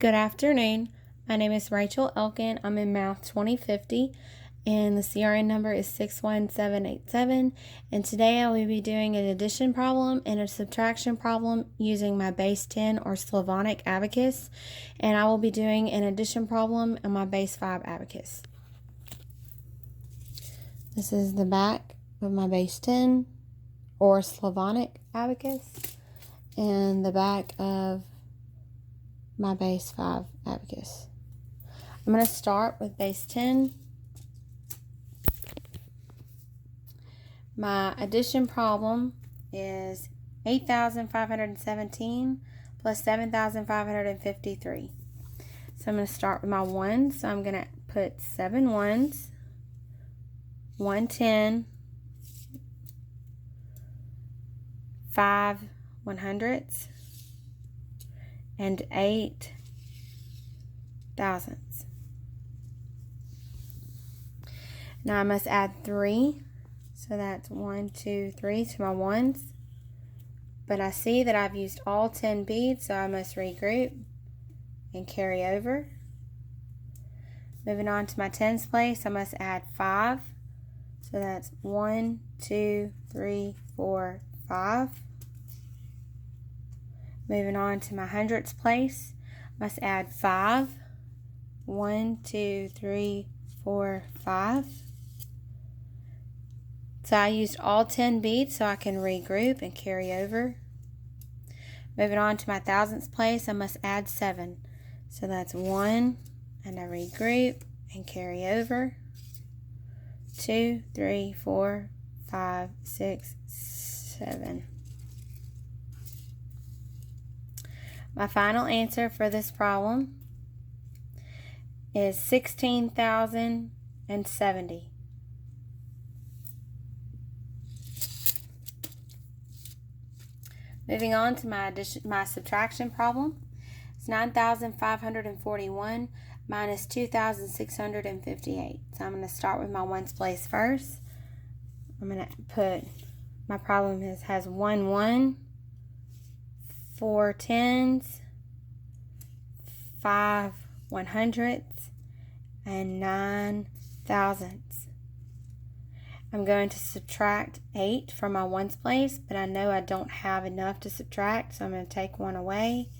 Good afternoon. My name is Rachel Elkin. I'm in Math 2050 and the CRN number is 61787. And today I will be doing an addition problem and a subtraction problem using my base 10 or Slavonic Abacus. And I will be doing an addition problem on my base 5 Abacus. This is the back of my base 10 or Slavonic Abacus and the back of my base 5 Abacus. I'm going to start with base 10. My addition problem is 8,517 plus 7,553. So I'm going to start with my ones. So I'm going to put 7 ones, 1 10, 5 100ths, and 8 thousandths. Now I must add 3, so that's 1, 2, 3 to my ones. But I see that I've used all 10 beads, so I must regroup and carry over. Moving on to my tens place, I must add 5, so that's 1, 2, 3, 4, 5. Moving on to my hundredths place, must add 5. 1, 2, 3, 4, 5. So I used all 10 beads so I can regroup and carry over. Moving on to my thousandths place, I must add 7. So that's 1, and I regroup and carry over. 2, 3, 4, 5, 6, 7. My final answer for this problem is 16,070. Moving on to my subtraction problem. It's 9,541 minus 2,658. So I'm going to start with my ones place first. I'm going to put, my problem has 1 1, 4 tens, 5 100ths, and 9 thousandths. I'm going to subtract 8 from my ones place, but I know I don't have enough to subtract, so I'm going to take 1 away.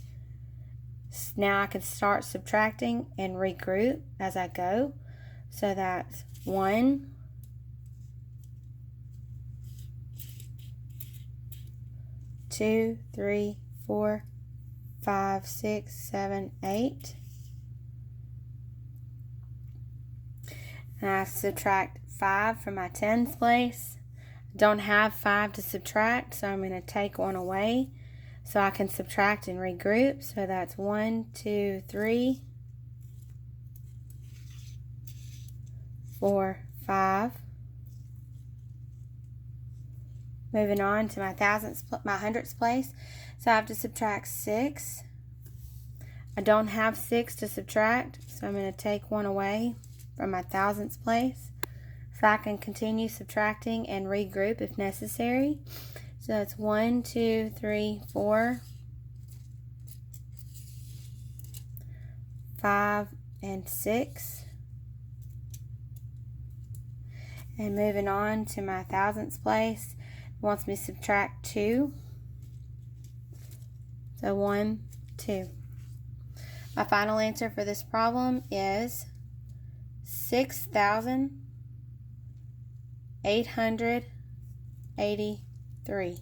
So now I can start subtracting and regroup as I go. So that's 1, 2, 3, 4, 5, 6, 7, 8. And I subtract 5 from my tens place. I don't have 5 to subtract, so I'm going to take 1 away so I can subtract and regroup. So that's 1, 2, 3, 4, 5. Moving on to my hundredths place. So I have to subtract 6. I don't have 6 to subtract, so I'm going to take 1 away from my thousandths place. So I can continue subtracting and regroup if necessary. So that's 1, 2, 3, 4, 5, and 6. And moving on to my thousandths place, it wants me to subtract 2. So 1, 2. My final answer for this problem is 6,883.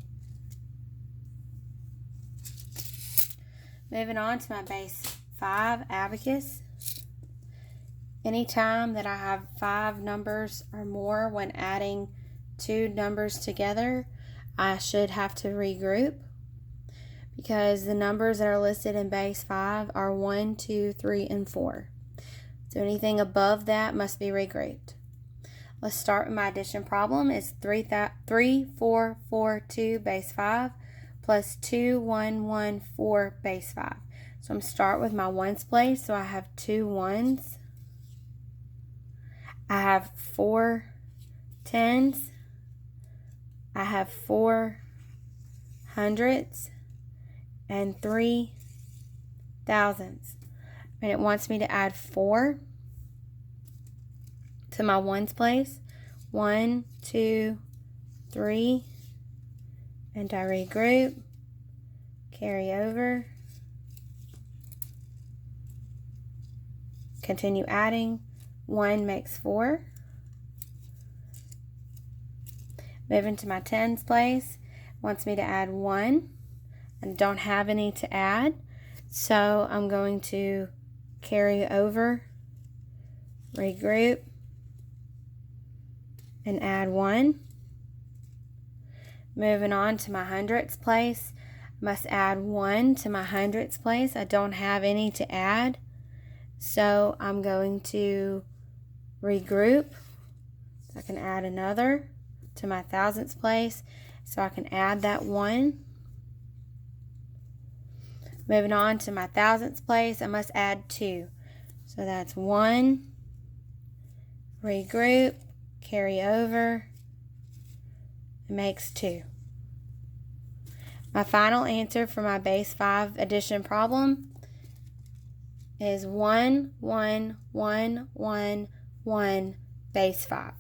Moving on to my base 5 Abacus. Anytime that I have 5 numbers or more when adding 2 numbers together, I should have to regroup, because the numbers that are listed in base 5 are 1, 2, 3, and 4. So anything above that must be regrouped. Let's start with my addition problem. It's 3, 4, 4, 2 base 5 plus 2, 1, 1, 4 base 5. So I'm going to start with my ones place. So I have 2 ones. I have 4 tens. I have 4 hundredths and 3 thousandths. and it wants me to add 4 to my ones place. 1, 2, 3, and I regroup, carry over, continue adding. 1 makes 4. Moving to my tens place, wants me to add 1, and don't have any to add, so I'm going to carry over, regroup, and add 1. Moving on to my hundredths place, must add 1 to my hundredths place. I don't have any to add, so I'm going to regroup. I can add another to my thousandths place, so I can add that 1. Moving on to my thousandths place, I must add 2. So that's 1, regroup, carry over, it makes 2. My final answer for my base 5 addition problem is 1, 1, 1, 1, 1, base 5.